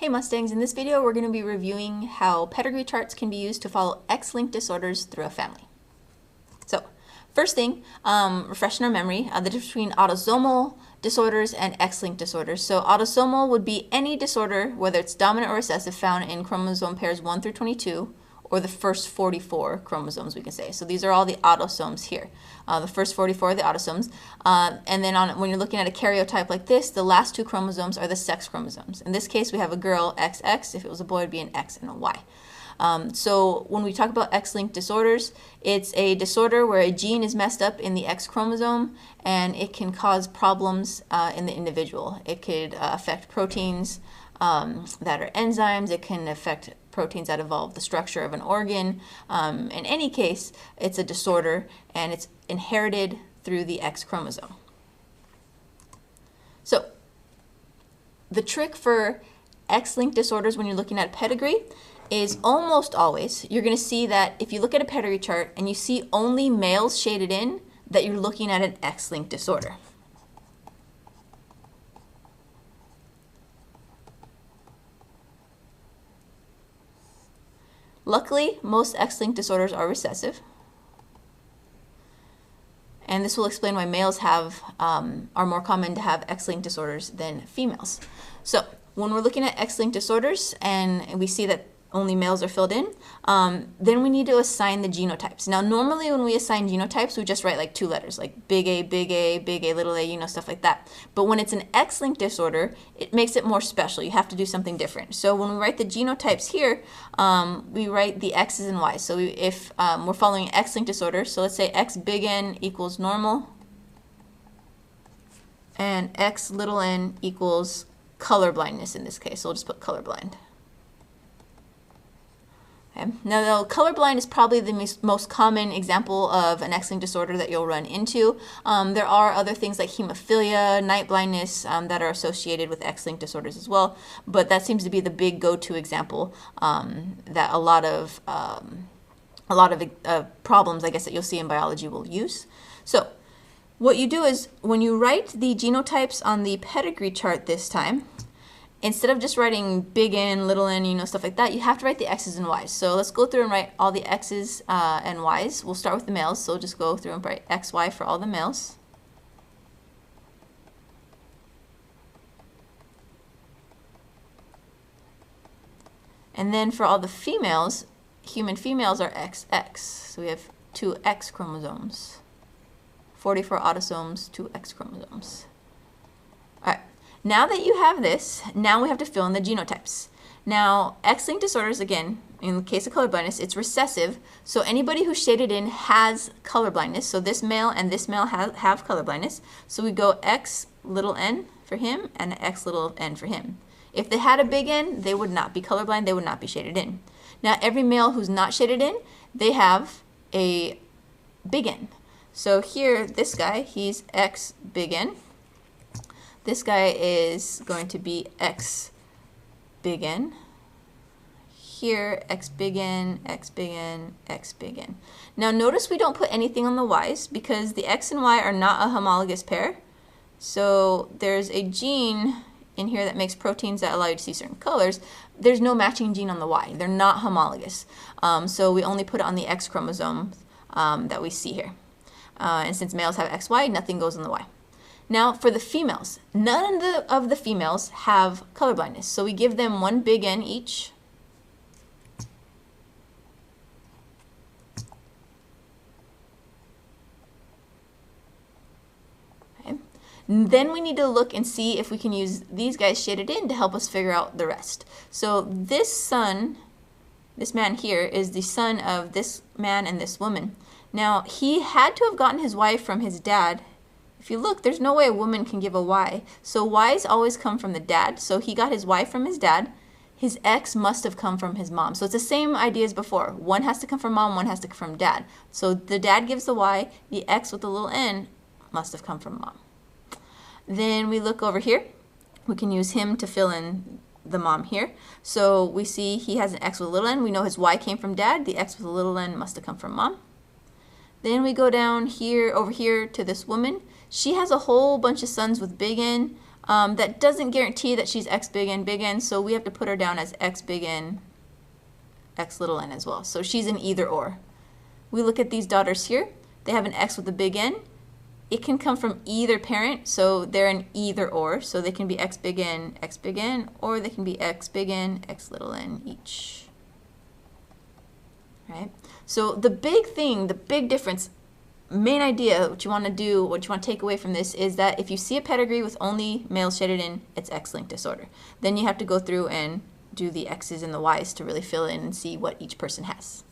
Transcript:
Hey Mustangs, in this video we're going to be reviewing how pedigree charts can be used to follow X-linked disorders through a family. So, first thing, refreshing our memory, the difference between autosomal disorders and X-linked disorders. So autosomal would be any disorder, whether it's dominant or recessive, found in chromosome pairs 1 through 22, or the first 44 chromosomes, we can say. So these are all the autosomes here. The first 44 are the autosomes. And then when you're looking at a karyotype like this, the last two chromosomes are the sex chromosomes. In this case, we have a girl, XX. If it was a boy, it would be an X and a Y. So when we talk about X-linked disorders, it's a disorder where a gene is messed up in the X chromosome, and it can cause problems in the individual. It could affect proteins that are enzymes. It can affect proteins that evolve the structure of an organ. In any case, it's a disorder, and it's inherited through the X chromosome. So the trick for X-linked disorders when you're looking at a pedigree is almost always you're going to see that if you look at a pedigree chart and you see only males shaded in, that you're looking at an X-linked disorder. Luckily, most X-linked disorders are recessive, and this will explain why males are more common to have X-linked disorders than females. So when we're looking at X-linked disorders and we see that only males are filled in, then we need to assign the genotypes. Now, normally when we assign genotypes, we just write like two letters, like big A, little a, stuff like that. But when it's an X-linked disorder, it makes it more special. You have to do something different. So when we write the genotypes here, we write the X's and Y's. So if we're following an X-linked disorder, so let's say X big N equals normal, and X little n equals color blindness in this case. So we'll just put colorblind. Okay. Now, colorblind is probably the most common example of an X-linked disorder that you'll run into. There are other things like hemophilia, night blindness that are associated with X-linked disorders as well, but that seems to be the big go-to example that a lot of problems, I guess, that you'll see in biology will use. So what you do is when you write the genotypes on the pedigree chart this time, instead of just writing big N, little n, stuff like that, you have to write the X's and Y's. So let's go through and write all the X's and Y's. We'll start with the males, so just go through and write X, Y for all the males. And then for all the females, human females are XX. So we have two X chromosomes. 44 autosomes, two X chromosomes. All right. Now that you have this, now we have to fill in the genotypes. Now, X-linked disorders, again, in the case of colorblindness, it's recessive. So anybody who's shaded in has colorblindness. So this male and this male have colorblindness. So we go X little n for him and X little n for him. If they had a big N, they would not be colorblind. They would not be shaded in. Now, every male who's not shaded in, they have a big N. So here, this guy, he's X big N. This guy is going to be X big N. Here, X big N, X big N, X big N. Now notice we don't put anything on the Y's because the X and Y are not a homologous pair. So there's a gene in here that makes proteins that allow you to see certain colors. There's no matching gene on the Y. They're not homologous. So we only put it on the X chromosome that we see here. And since males have XY, nothing goes on the Y. Now, for the females, none of the females have colorblindness. So we give them one big N each. Okay. Then we need to look and see if we can use these guys shaded in to help us figure out the rest. So this man here, is the son of this man and this woman. Now, he had to have gotten his wife from his dad. If you look, there's no way a woman can give a Y. So Y's always come from the dad. So he got his wife from his dad. His X must have come from his mom. So it's the same idea as before. One has to come from mom, one has to come from dad. So the dad gives the Y. The X with the little n must have come from mom. Then we look over here. We can use him to fill in the mom here. So we see he has an X with a little n. We know his Y came from dad. The X with a little n must have come from mom. Then we go down here, over here to this woman. She has a whole bunch of sons with big N. That doesn't guarantee that she's X big N, so we have to put her down as X big N, X little n as well. So she's an either or. We look at these daughters here. They have an X with a big N. It can come from either parent, so they're an either or. So they can be X big N, or they can be X big N, X little n each. Right? So the big thing, the big difference, main idea, what you want to do, what you want to take away from this is that if you see a pedigree with only males shaded in, it's X-linked disorder. Then you have to go through and do the X's and the Y's to really fill in and see what each person has.